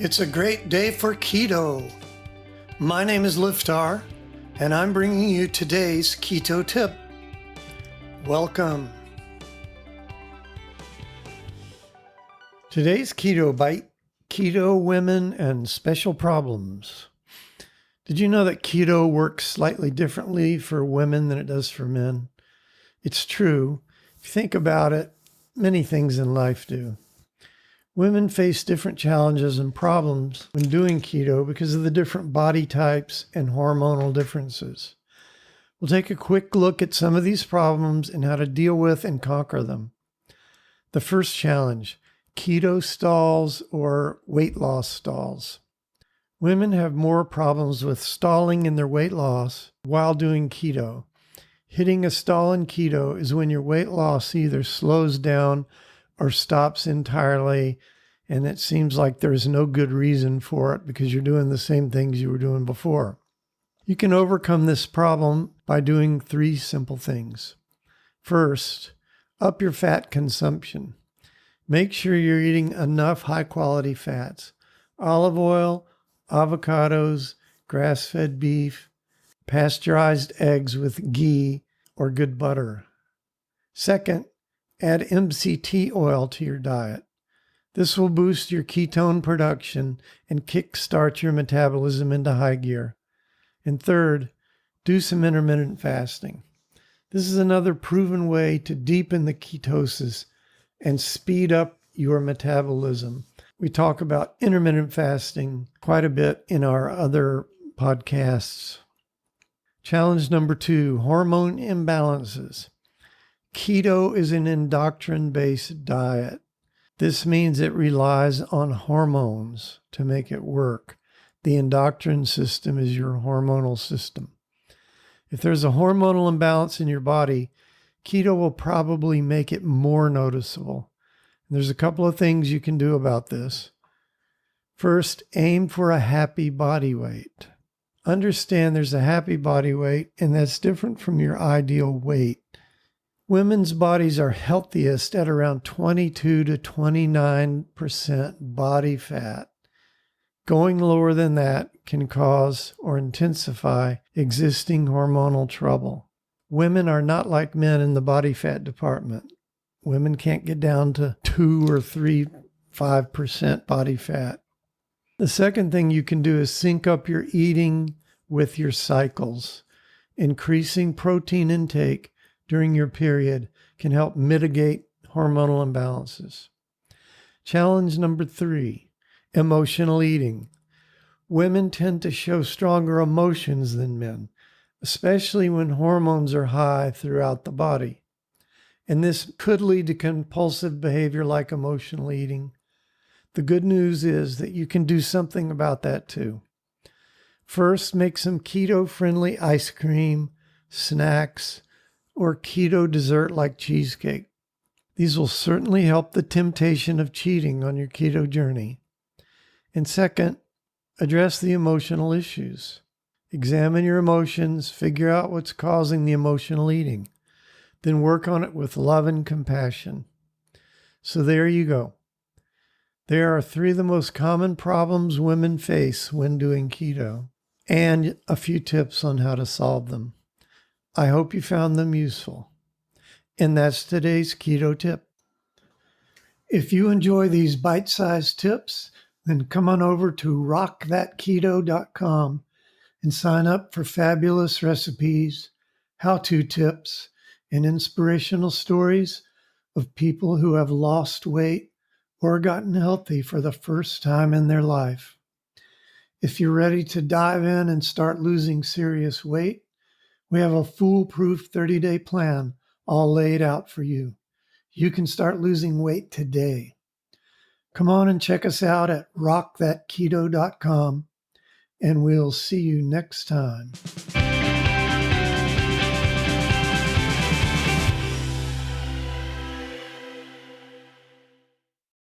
It's a great day for keto. My name is Liftar, and I'm bringing you today's keto tip. Welcome. Today's keto bite: keto women and special problems. Did you know that keto works slightly differently for women than it does for men? It's true. If you think about it, many things in life do. Women face different challenges and problems when doing keto because of the different body types and hormonal differences. We'll take a quick look at some of these problems and how to deal with and conquer them. The first challenge: keto stalls or weight loss stalls. Women have more problems with stalling in their weight loss while doing keto. Hitting a stall in keto is when your weight loss either slows down or stops entirely, and it seems like there's no good reason for it because you're doing the same things you were doing before. You can overcome this problem by doing 3 simple things. First, up your fat consumption. Make sure you're eating enough high-quality fats: olive oil, avocados, grass-fed beef, pasteurized eggs with ghee or good butter. Second, add MCT oil to your diet. This will boost your ketone production and kickstart your metabolism into high gear. And third, do some intermittent fasting. This is another proven way to deepen the ketosis and speed up your metabolism. We talk about intermittent fasting quite a bit in our other podcasts. Challenge number 2, hormone imbalances. Keto is an endocrine-based diet. This means it relies on hormones to make it work. The endocrine system is your hormonal system. If there's a hormonal imbalance in your body, keto will probably make it more noticeable. And there's a couple of things you can do about this. First, aim for a happy body weight. Understand there's a happy body weight, and that's different from your ideal weight. Women's bodies are healthiest at around 22 to 29% body fat. Going lower than that can cause or intensify existing hormonal trouble. Women are not like men in the body fat department. Women can't get down to 2 or 3, 5% body fat. The second thing you can do is sync up your eating with your cycles. Increasing protein intake during your period can help mitigate hormonal imbalances. Challenge number 3, emotional eating. Women tend to show stronger emotions than men, especially when hormones are high throughout the body. And this could lead to compulsive behavior like emotional eating. The good news is that you can do something about that too. First, make some keto-friendly ice cream, snacks, or keto dessert like cheesecake. These will certainly help the temptation of cheating on your keto journey. And second, address the emotional issues. Examine your emotions, figure out what's causing the emotional eating, then work on it with love and compassion. So there you go. There are 3 of the most common problems women face when doing keto, and a few tips on how to solve them. I hope you found them useful. And that's today's keto tip. If you enjoy these bite-sized tips, then come on over to rockthatketo.com and sign up for fabulous recipes, how-to tips, and inspirational stories of people who have lost weight or gotten healthy for the first time in their life. If you're ready to dive in and start losing serious weight, we have a foolproof 30-day plan all laid out for you. You can start losing weight today. Come on and check us out at rockthatketo.com, and we'll see you next time.